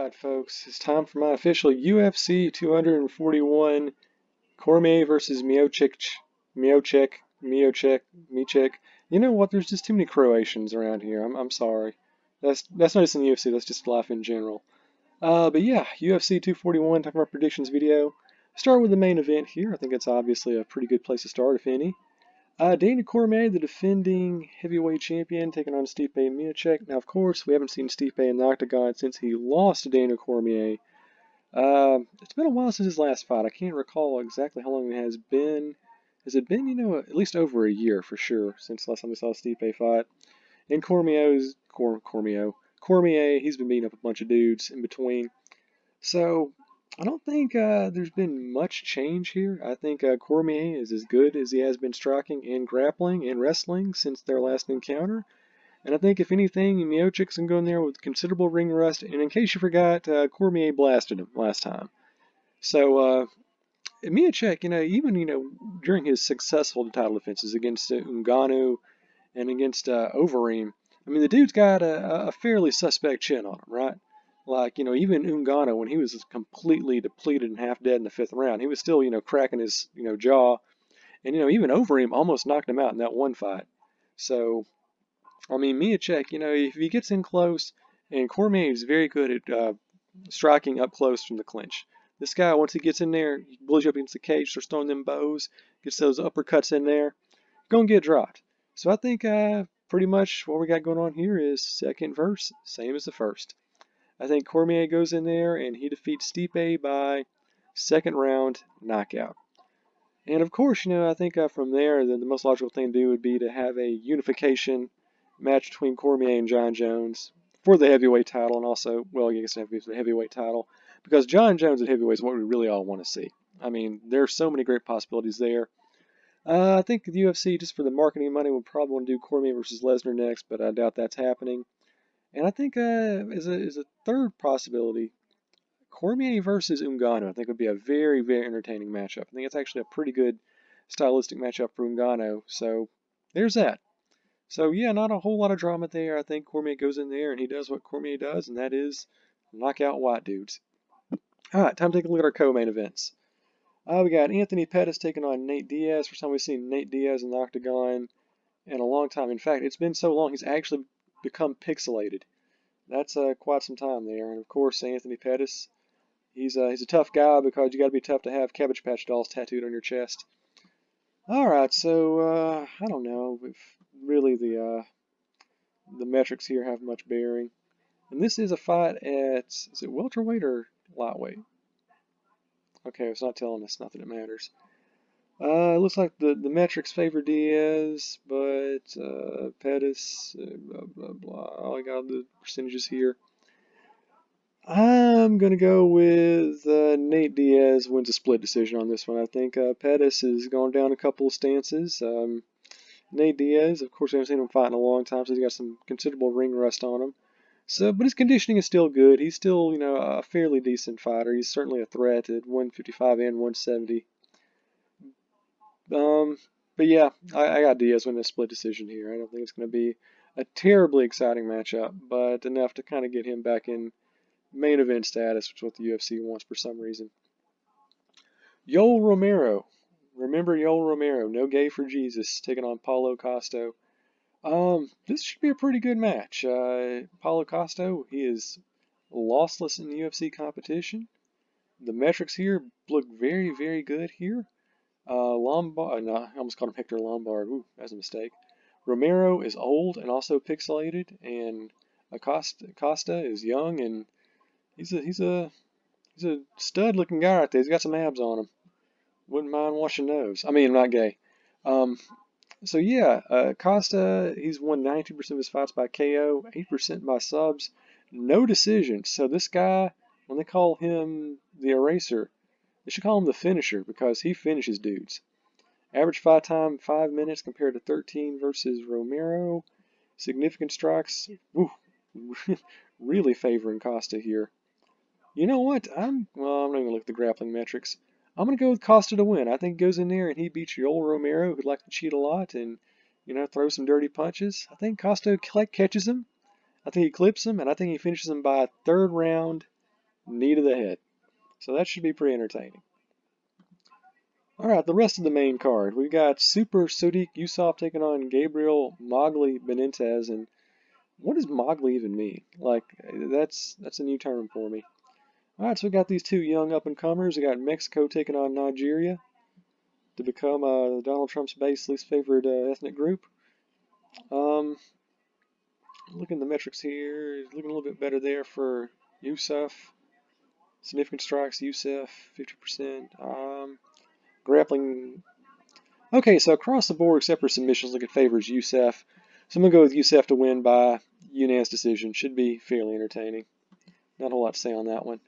Alright, folks, it's time for my official UFC 241 Cormier versus Miocic. You know what? There's just too many Croatians around here. I'm sorry. That's not just in the UFC. That's just life in general. But yeah, UFC 241. Talking about predictions video. Start with the main event here. I think it's obviously a pretty good place to start, if any. Dana Cormier, the defending heavyweight champion, taking on Stipe Miocic. Now, of course, we haven't seen Stipe in the octagon since he lost to Dana Cormier. It's been a while since his last fight. I can't recall exactly how long it has been. Has it been, at least over a year for sure since the last time we saw Stipe fight? And Cormier, he's been beating up a bunch of dudes in between. So, I don't think there's been much change here. I think Cormier is as good as he has been striking and grappling and wrestling since their last encounter. And I think, if anything, Miocic's going to go in there with considerable ring rust. And in case you forgot, Cormier blasted him last time. So, Miocic, even, during his successful title defenses against Ngannou and against Overeem, I mean, the dude's got a fairly suspect chin on him, right? Like, even Ngannou, when he was completely depleted and half dead in the fifth round, he was still, cracking his, jaw. And, even Overeem almost knocked him out in that one fight. So, I mean, Miocic, if he gets in close, and Cormier is very good at striking up close from the clinch. This guy, once he gets in there, he blows you up against the cage, starts throwing them bows, gets those uppercuts in there, gonna get dropped. So I think pretty much what we got going on here is second verse, same as the first. I think Cormier goes in there and he defeats Stipe by second round knockout. And of course, I think from there, the most logical thing to do would be to have a unification match between Cormier and John Jones for the heavyweight title, and also, well, I guess it for the heavyweight title, because John Jones at heavyweight is what we really all want to see. I mean, there's so many great possibilities there. I think the UFC, just for the marketing money, would probably want to do Cormier versus Lesnar next, but I doubt that's happening. And I think as a third possibility, Cormier versus Ngannou, I think would be a very, very entertaining matchup. I think it's actually a pretty good stylistic matchup for Ngannou. So there's that. So yeah, not a whole lot of drama there. I think Cormier goes in there and he does what Cormier does, and that is knock out white dudes. All right, time to take a look at our co-main events. We got Anthony Pettis taking on Nate Diaz. First time we've seen Nate Diaz in the octagon in a long time. In fact, it's been so long he's actually become pixelated. That's quite some time there. And of course, Anthony Pettis, he's a tough guy because you got to be tough to have Cabbage Patch dolls tattooed on your chest. All right, so I don't know if really the metrics here have much bearing. And this is a fight at, is it welterweight or lightweight? Okay, it's not telling us, not that it matters. It looks like the metrics favor Diaz, but Pettis, blah, blah, blah. I got the percentages here. I'm going to go with Nate Diaz wins a split decision on this one. I think Pettis has gone down a couple of stances. Nate Diaz, of course, I haven't seen him fight in a long time, so he's got some considerable ring rust on him. So, but his conditioning is still good. He's still, a fairly decent fighter. He's certainly a threat at 155 and 170. But yeah, I got Diaz winning a split decision here. I don't think it's going to be a terribly exciting matchup, but enough to kind of get him back in main event status, which is what the UFC wants for some reason. Yoel Romero. Remember Yoel Romero, no gay for Jesus, taking on Paulo Costa. This should be a pretty good match. Paulo Costa, he is lossless in the UFC competition. The metrics here look very, very good here. Lombard, no, I almost called him Hector Lombard. Ooh, that's a mistake. Romero is old and also pixelated, and Costa is young and he's a stud-looking guy right there. He's got some abs on him. Wouldn't mind washing those. I mean, I'm not gay. So yeah, Costa, he's won 92% of his fights by KO, 8% by subs, no decisions. So this guy, when they call him the eraser, they should call him the finisher because he finishes dudes. Average fight time, 5 minutes compared to 13 versus Romero. Significant strikes, really favoring Costa here. You know what? I'm not going to look at the grappling metrics. I'm going to go with Costa to win. I think he goes in there and he beats Yoel Romero, who'd like to cheat a lot and, throw some dirty punches. I think Costa catches him. I think he clips him, and I think he finishes him by a third round knee to the head. So that should be pretty entertaining. All right, the rest of the main card. We've got Super Sodiq Yusuff taking on Gabriel Mogli Benitez. And what does Mogli even mean? Like, that's a new term for me. All right, so we got these two young up-and-comers. We got Mexico taking on Nigeria to become Donald Trump's base least favorite ethnic group. Looking at the metrics here, looking a little bit better there for Yusuff. Significant strikes, Yusuff, 50%. Grappling. Okay, so across the board, except for submissions, look at favors Yusuff. So I'm going to go with Yusuff to win by unanimous decision. Should be fairly entertaining. Not a whole lot to say on that one.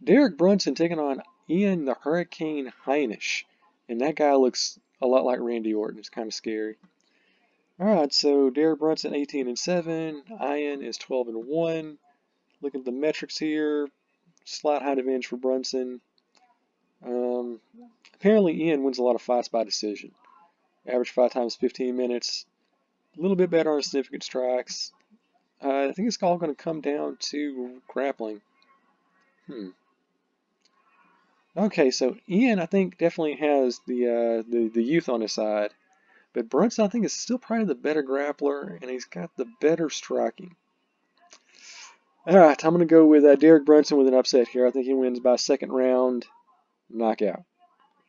Derek Brunson taking on Ian the Hurricane Heinisch. And that guy looks a lot like Randy Orton. It's kind of scary. Alright, so Derek Brunson 18-7. Ian is 12-1. Look at the metrics here. Slight height advantage for Brunson. Apparently Ian wins a lot of fights by decision. Average fight time is 15 minutes. A little bit better on significant strikes. I think it's all going to come down to grappling. Okay, so Ian, I think, definitely has the youth on his side. But Brunson, I think, is still probably the better grappler, and he's got the better striking. All right, I'm going to go with Derek Brunson with an upset here. I think he wins by second round knockout.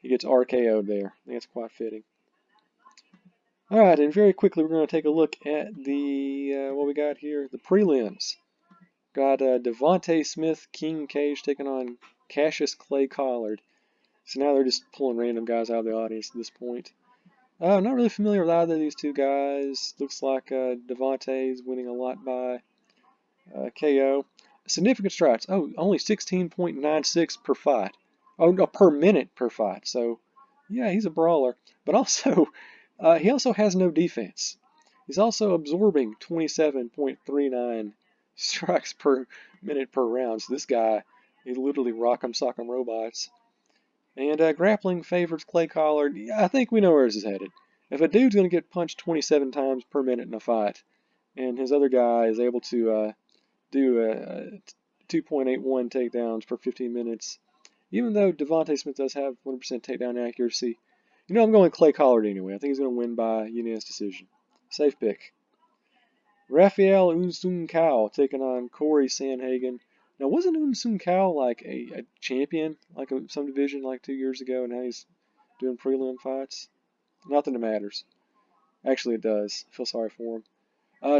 He gets RKO'd there. I think that's quite fitting. All right, and very quickly, we're going to take a look at the what we got here, the prelims. Got Devontae Smith, King Cage taking on Cassius Clay Collard. So now they're just pulling random guys out of the audience at this point. I'm not really familiar with either of these two guys. Looks like Devontae's winning a lot by KO. Significant strikes. Oh, only 16.96 per fight. Oh, no, per minute per fight. So, yeah, he's a brawler. But also, he also has no defense. He's also absorbing 27.39 strikes per minute per round. So this guy, he's literally rock'em sock'em robots. And grappling favors Clay Collard. I think we know where this is headed. If a dude's going to get punched 27 times per minute in a fight, and his other guy is able to do 2.81 takedowns per 15 minutes, even though Devontae Smith does have 100% takedown accuracy, you know I'm going Clay Collard anyway. I think he's going to win by unanimous decision. Safe pick. Rafael Unsung Kao taking on Corey Sanhagen. Now, wasn't Unsung Kao like a champion, like some division like 2 years ago, and now he's doing prelim fights? Not that it matters. Actually, it does. I feel sorry for him.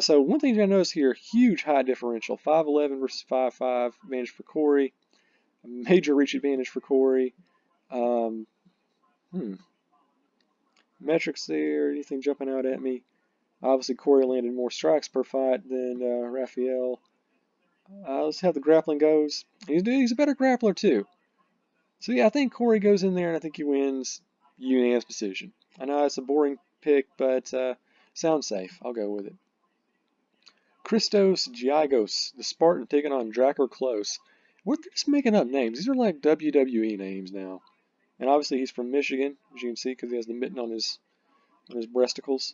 So one thing you gotta notice here, huge height differential. 5'11 versus 5'5 advantage for Corey. A major reach advantage for Corey. Metrics there, anything jumping out at me? Obviously, Corey landed more strikes per fight than Rafael. Let's see how the grappling goes. He's a better grappler, too. So, yeah, I think Corey goes in there, and I think he wins unanimous decision. I know it's a boring pick, but sounds safe. I'll go with it. Christos Giagos, the Spartan, taking on Drakkar Klose. They're just making up names. These are like WWE names now. And obviously he's from Michigan, as you can see, because he has the mitten on his breasticles.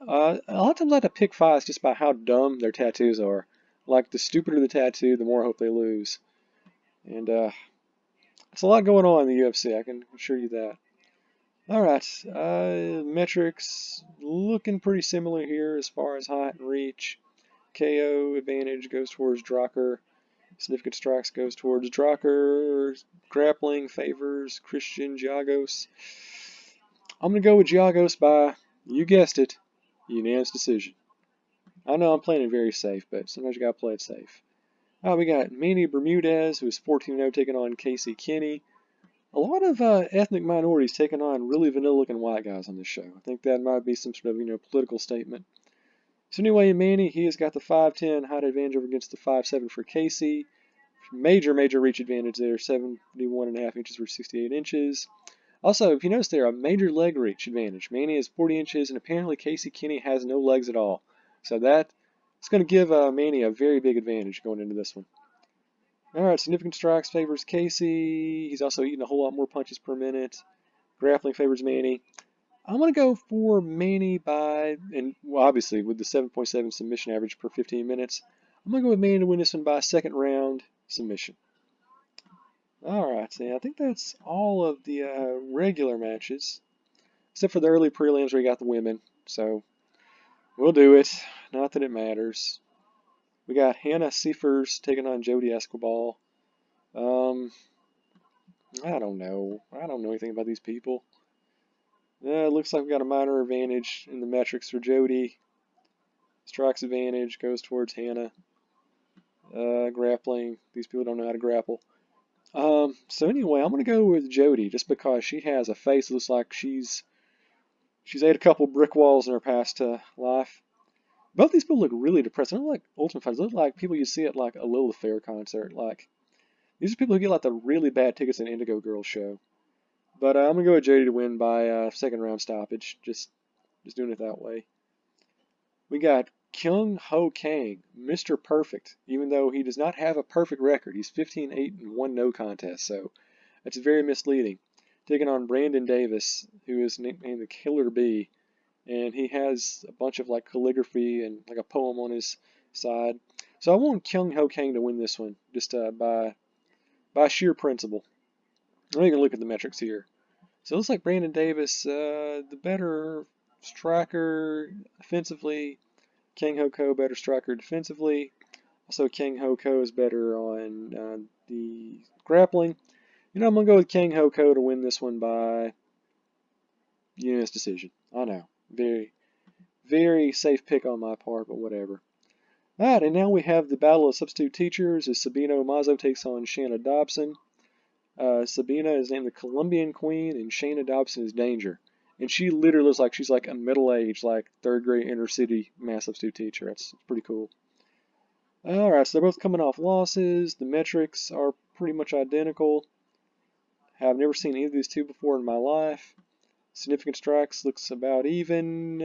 A lot of times I like to pick fights just by how dumb their tattoos are. Like, the stupider the tattoo, the more hope they lose. And it's a lot going on in the UFC, I can assure you that. Alright, metrics looking pretty similar here as far as height and reach. KO advantage goes towards Drakkar. Significant strikes goes towards Drakkar. Grappling favors Christian Giagos. I'm going to go with Giagos by, you guessed it, unanimous decision. I know I'm playing it very safe, but sometimes you got to play it safe. We got Manny Bermudez, who's 14-0, taking on Casey Kenny. A lot of ethnic minorities taking on really vanilla-looking white guys on this show. I think that might be some sort of, political statement. So anyway, Manny, he has got the 5'10" height advantage over against the 5'7" for Casey. Major reach advantage there, 71.5 inches for 68 inches. Also, if you notice there, a major leg reach advantage. Manny is 40 inches, and apparently Casey Kenny has no legs at all. So that's going to give Manny a very big advantage going into this one. Alright, significant strikes favors Casey. He's also eating a whole lot more punches per minute. Grappling favors Manny. I'm going to go for Manny by, and obviously with the 7.7 submission average per 15 minutes, I'm going to go with Manny to win this one by second round submission. Alright, so yeah, I think that's all of the regular matches, except for the early prelims where we got the women. So we'll do it. Not that it matters. We got Hannah Seifers taking on Jody Escobar. I don't know. I don't know anything about these people. It looks like we got a minor advantage in the metrics for Jody. Strikes advantage goes towards Hannah. Grappling. These people don't know how to grapple. So anyway, I'm gonna go with Jody just because she has a face that looks like she's ate a couple brick walls in her past life. Both these people look really depressed. They don't look like Ultimate Fighters. They look like people you see at like a Lilith Fair concert. Like these are people who get like the really bad tickets at an Indigo Girls show. But I'm gonna go with Jody to win by second round stoppage. Just doing it that way. We got Kyung Ho Kang, Mr. Perfect. Even though he does not have a perfect record, he's 15-8 and 1 no contest. So that's very misleading. Taking on Brandon Davis, who is nicknamed the Killer Bee, and he has a bunch of like calligraphy and like a poem on his side. So I want Kyung Ho Kang to win this one, just by sheer principle. I'm going to look at the metrics here. So it looks like Brandon Davis, the better striker offensively. Kyung Ho Ko better striker defensively. Also, Kyung Ho Ko is better on the grappling. You know, I'm going to go with Kyung Ho Ko to win this one by unanimous decision. I know. Very, very safe pick on my part, but whatever. Alright, and now we have the battle of substitute teachers as Sabina Mazo takes on Shanna Dobson. Sabina is named the Colombian Queen, and Shayna Dobson is Danger. And she literally looks like she's like a middle-aged, like third-grade inner-city math substitute teacher. That's pretty cool. Alright, so they're both coming off losses. The metrics are pretty much identical. Have never seen either of these two before in my life. Significant strikes looks about even.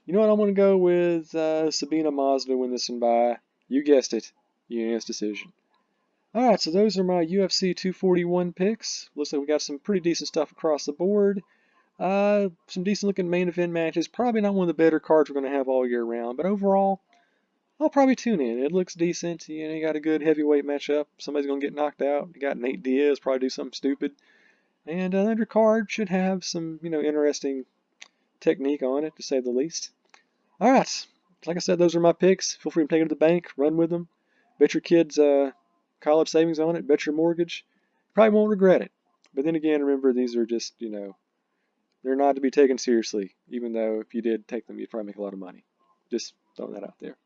You know what, I'm going to go with Sabina Mazda to win this one by, you guessed it, unanimous decision. Alright, so those are my UFC 241 picks. Looks like we got some pretty decent stuff across the board. Some decent looking main event matches. Probably not one of the better cards we're going to have all year round, but overall, I'll probably tune in. It looks decent. You know, you got a good heavyweight matchup. Somebody's going to get knocked out. You got Nate Diaz, probably do something stupid. And the undercard should have some, you know, interesting technique on it, to say the least. Alright, like I said, those are my picks. Feel free to take them to the bank, run with them. Bet your kids college savings on it, bet your mortgage. Probably won't regret it. But then again, remember, these are just, you know, they're not to be taken seriously, even though if you did take them, you'd probably make a lot of money. Just throwing that out there.